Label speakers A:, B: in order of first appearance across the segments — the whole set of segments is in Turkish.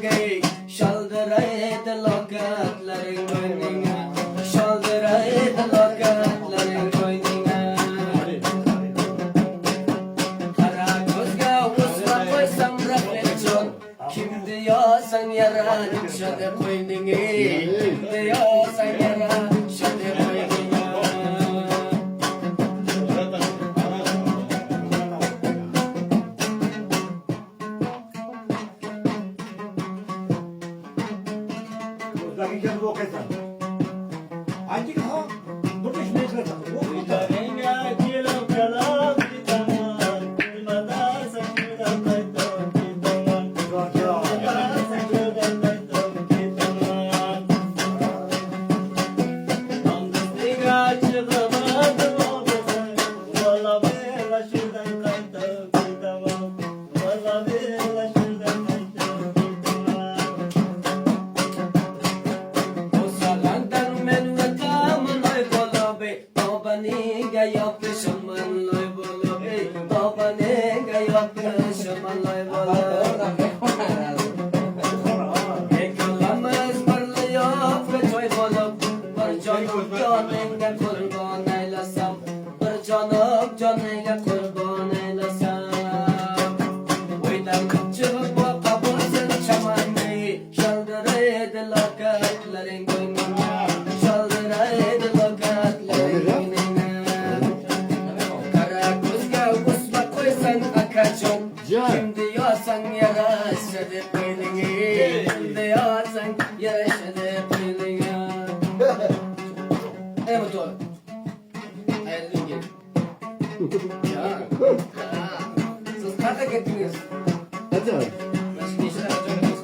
A: gay. Şaldıraydı lokatların boynuna. Şaldıraydı lokatların boynuna. Kara gözge usma koysam refleksiyon. Kim diyorsan yara şöyle boynuna. Kim diyorsan yara şöyle boynuna.
B: Lagi kan wo kaisa. Anjing ha. Betul sih cerita. Wo kita. Canıyla kurban eylesin. Uydan çıkıp bu kapısın çamanı. Şaldıraydı lokatların boynuna. Şaldıraydı lokatların boynuna. Kara kuzga usma koysan akacın. Kim diyorsan yaraşadı boynuna. Kim diyorsan yaraşadı boynuna. Evet o. Ayrılın gelin. Ya. Siz kata getiriyorsun.
C: Hadi abi.
A: Başka işler yapacağım.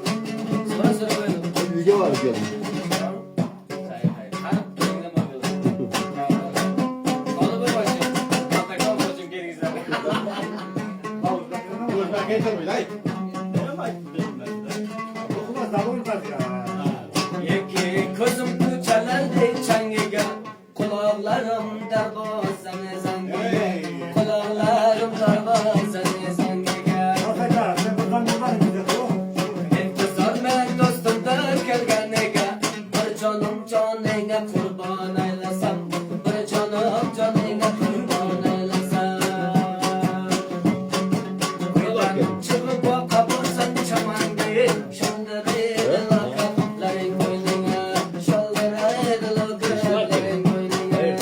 A: Sonra söyle.
C: Bilgi var diyorum.
A: Hayır. Harp dönüyle mi yapıyorsun? Onu böyle başlayalım. Hatta kalmasın geri izle.
B: Dur getirmeyin hayır. Okuma zaman var ya.
A: Yeki kızım çalardı çangiga. Kulaklarım darbozanı zangiga. Kulaklarım darbozanı zangiga.
B: Ortada sen buradan gidiyor.
A: İntizar ben dostumdan kelganiga. Bir canım canına kurban eylesin. Bir canım canına kurban eylesin. Uydan çıkıp bu kapısın çamanı. Şaldıraydı lokatların boynuna. Şaldıraydı lokatların boynuna.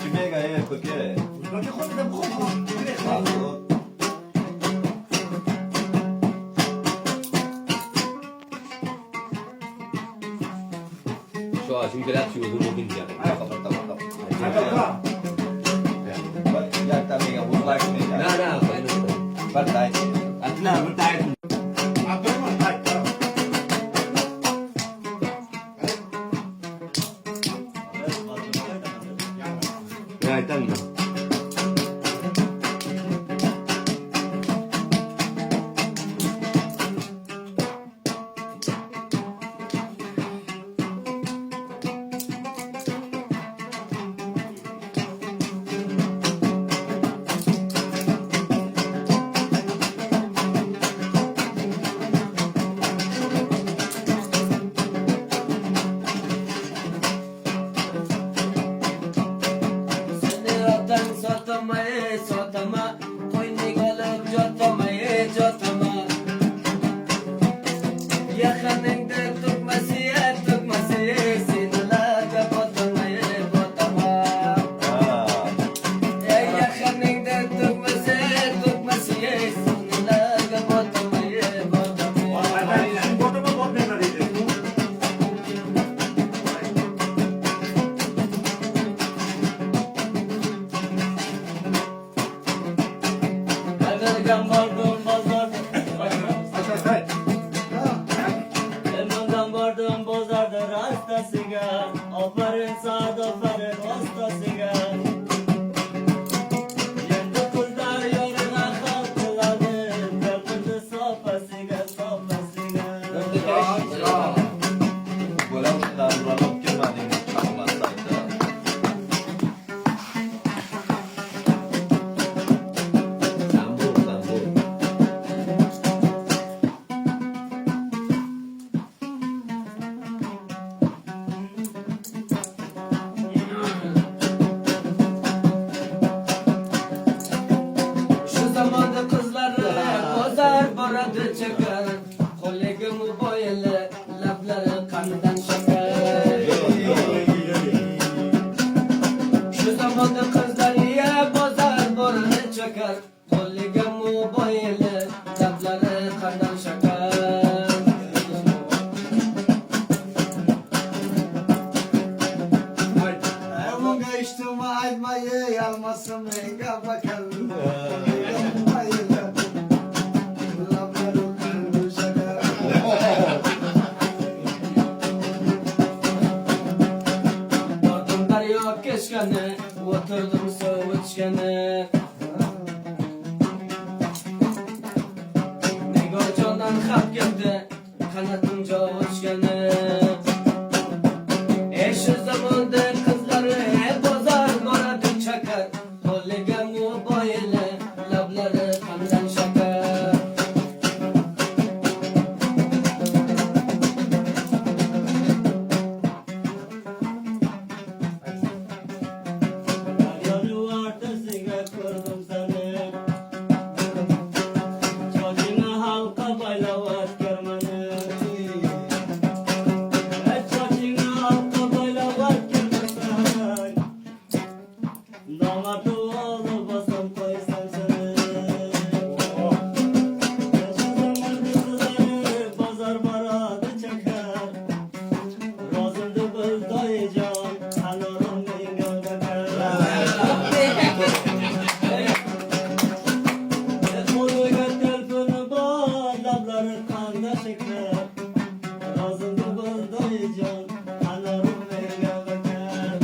D: Kime gaya porque
B: Lagi kau tidak buka.
E: Şu ağacın biraz yolu bugün diye.
B: Ada
D: ya también a buscar que me
E: Nah,
D: Partai.
E: nah, bertanya.
B: apa mah? Hai.
E: Ya, itu enggak.
A: Bozardı rastasıga
F: Aferin Sa'd aferin ustasıga. Yendi kızlar yoruna kalktılardı. Kalkındı sopasıga sopasıga.
D: Böyle uçlarla alıp girmediğimiz çakmasaydı.
E: Sambur, sambur.
A: Şu zamanda kızları bozar boradı çeker. Kolegimi boyalı labları kandan şeker. Şu zamanda kızlar ya bozar boradı çeker. Kolegimi boyalı labları kandan şeker.
G: Bunga içtiğimi aytmayı yalmasın menga bakalım.
A: Vardum daryo keşkene, oturdum su içkene. Negocandan hap geldi, kanadım joy içkene. Şu zamanda kızları bozar boradı çakar. Kolegemi boyalı labları kandan şeker.
F: Yolu ortasıga kurdum seni. Çocuğuna halka baylavat görmeni. Çocuğuna halka baylavat görmesen. Damatı oğlu basam koysam seni. Şu zaman kızları pazar baradı çeker. Rozuldu kız doyacağım. Anorum bingöl beker. Koyga telefonu bol, labları kanda şeker. Rozuldu kız doyacağım. Anorum bingöl beker.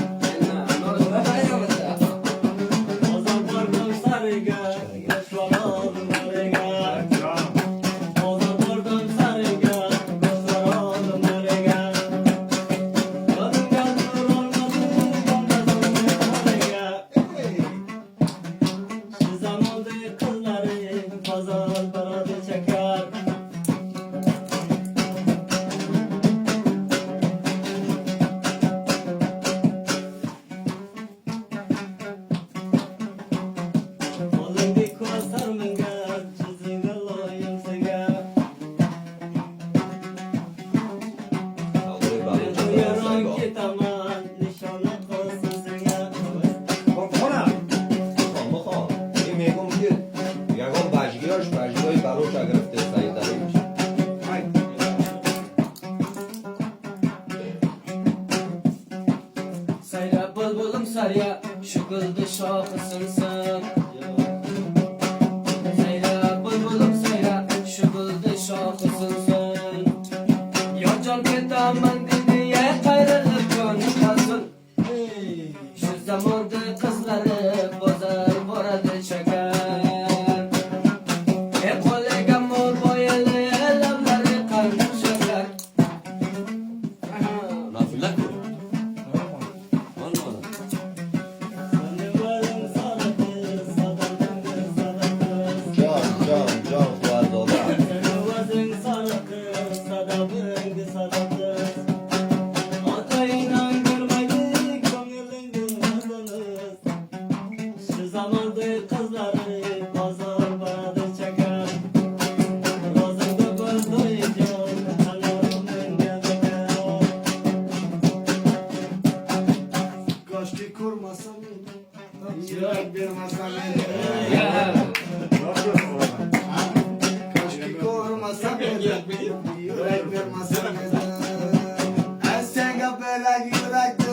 F: Ozan vurdum sarıga, göz var oğlum arıga. Ozan vurdum sarıga, göz var oğlum arıga. Kadın geldi olmadı, olmaz arıga. Şu zamanda kızları pazar paradı çeker. Oğlum bir kozar mınga, çizimde loyum sıga.
E: Sambur, balık,
F: Duyuyorum
E: sambur.
F: ki tamam, nişanlı kolsun sıga.
B: Ona.
E: Tamam, tamam. Yemeğe komşu. Yagon başlıyor, başlıyor, baroşa grifte sayıdarıymış.
A: Sayra bulbulum sarya, şu kıldı şahısınsın. Sayra bulbulum sayra, şu kıldı şahısınsın. Yocan ketaman dediye kayrılıp konuşmasın. Şu zamanda kızları bozar boradı çeker. Kolegam boyalı labları kandan şeker.
E: Nasıllar mı? Anlamadım.
F: Seni varım sana kız, sadarım kız, sadarım kız.
E: Can, var dolar.
F: Seni varım sana kız, sadarım kız, sadarım kız. Atayla görmedik, gönlün gülmediniz. Şu zamanda kızları pazar baradı çeker. Rozunda göz doyacağım, kanarım engel beker.
G: Koşki kurmasın. Yürek bir masameli.
A: Ya.
B: Ne yapıyorsun orada?
G: Koşki kurmasın. Yürek bir masameli. Sen böyle yürekli